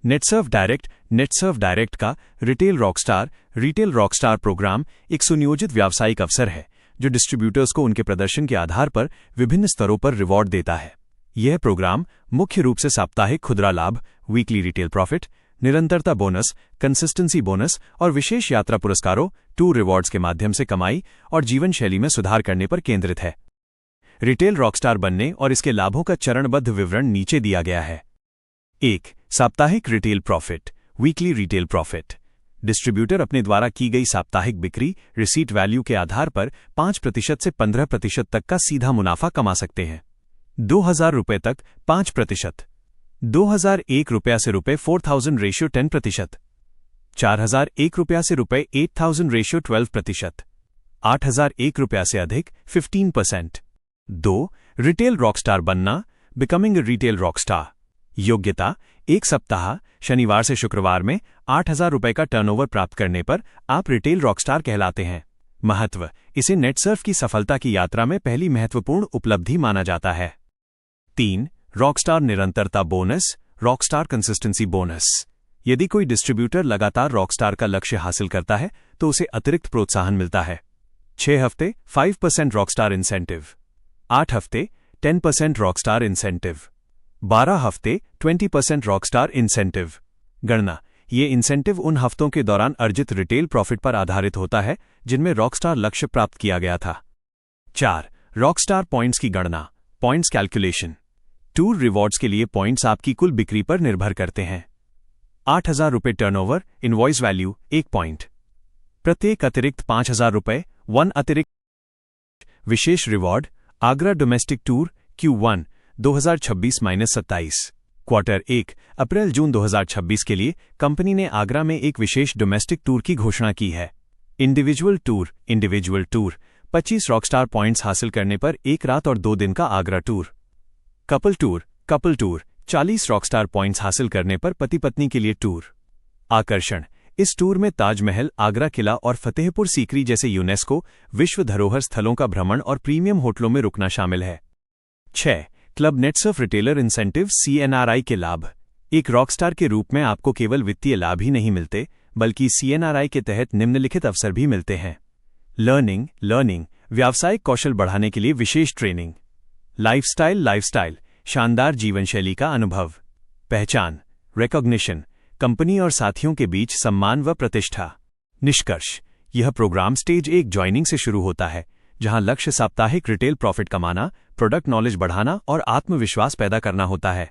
Netsurf direct का retail Rockstar programme एक सुनियोजित व्यावसायिक अवसर है जो डिस्ट्रीब्यूटर्स को उनके प्रदर्शन के आधार पर विभिन्न स्तरों पर रिवॉर्ड देता है। यह प्रोग्राम मुख्य रूप से साप्ताहिक खुदरा लाभ, वीकली रिटेल प्रॉफिट, निरंतरता बोनस, कंसिस्टेंसी बोनस और विशेष यात्रा पुरस्कारों, टूर रिवॉर्ड्स के माध्यम से कमाई और जीवन शैली में सुधार करने पर केंद्रित है। रिटेल रॉकस्टार बनने और इसके लाभों का चरणबद्ध विवरण नीचे दिया गया है। 1. साप्ताहिक retail profit, weekly retail profit. Distributor अपने द्वारा की गई साप्ताहिक बिक्री रिसीट वैल्यू के आधार पर 5% से 15% तक का सीधा मुनाफा कमा सकते हैं। 2000 रुपये तक 5%, 2001 रुपया से रुपये 4000 रेशियो 10%, 4001 रुपया से रुपये 8000 रेशियो 12%, 8001 रुपया से अधिक 15%। 2. रिटेल रॉकस्टार बनना, बिकमिंग ए रिटेल रॉकस्टार। योग्यता: 1 सप्ताह शनिवार से शुक्रवार में 8000 रुपये का टर्नओवर प्राप्त करने पर आप रिटेल रॉकस्टार कहलाते हैं। महत्व: इसे नेटसर्फ की सफलता की यात्रा में पहली महत्वपूर्ण उपलब्धि माना जाता है। 3. रॉकस्टार निरंतरता बोनस, रॉकस्टार कंसिस्टेंसी बोनस। यदि कोई डिस्ट्रीब्यूटर लगातार रॉकस्टार का लक्ष्य हासिल करता है तो उसे अतिरिक्त प्रोत्साहन मिलता है। 6 हफ्ते 5% रॉकस्टार इंसेंटिव, 8 हफ्ते 10% रॉकस्टार इंसेंटिव, 12 हफ्ते 20% रॉकस्टार इंसेंटिव। गणना: ये इंसेंटिव उन हफ्तों के दौरान अर्जित रिटेल प्रॉफिट पर आधारित होता है जिनमें रॉकस्टार लक्ष्य प्राप्त किया गया था। 4. रॉकस्टार पॉइंट्स की गणना, पॉइंट्स कैलकुलेशन। टूर रिवॉर्ड्स के लिए पॉइंट्स आपकी कुल बिक्री पर निर्भर करते हैं। 8000 रुपये टर्नओवर, इनवॉइस वैल्यू 1 पॉइंट। प्रत्येक अतिरिक्त 5000 रुपये 1 अतिरिक्त। विशेष reward: Agra domestic tour Q1 2026-27। Quarter 1 अप्रैल-जून 2026 के लिए कंपनी ने आगरा में एक विशेष डोमेस्टिक टूर की घोषणा की है। इंडिविजुअल टूर 25 रॉकस्टार पॉइंट्स हासिल करने पर 1 रात और 2 दिन का Agra tour. Couple tour 40 Rockstar points हासिल करने पर पति पत्नी के लिए टूर। आकर्षण: इस टूर में ताजमहल, आगरा किला और फतेहपुर सीकरी जैसे यूनेस्को विश्व धरोहर स्थलों का भ्रमण और प्रीमियम होटलों में रुकना शामिल है। 6. Club Netsurf retailer incentive CNRI के लाभ। एक रॉकस्टार के रूप में आपको केवल वित्तीय लाभ ही नहीं मिलते बल्कि CNRI के तहत निम्नलिखित अवसर भी मिलते हैं। लर्निंग व्यावसायिक कौशल बढ़ाने के लिए विशेष ट्रेनिंग। लाइफस्टाइल शानदार जीवन शैली का अनुभव। पहचान रिकॉग्निशन, कंपनी और साथियों के बीच सम्मान व प्रतिष्ठा। निष्कर्ष: यह प्रोग्राम स्टेज 1 ज्वाइनिंग से शुरू होता है जहां लक्ष्य साप्ताहिक रिटेल प्रॉफिट कमाना, प्रोडक्ट नॉलेज बढ़ाना और आत्मविश्वास पैदा करना होता है।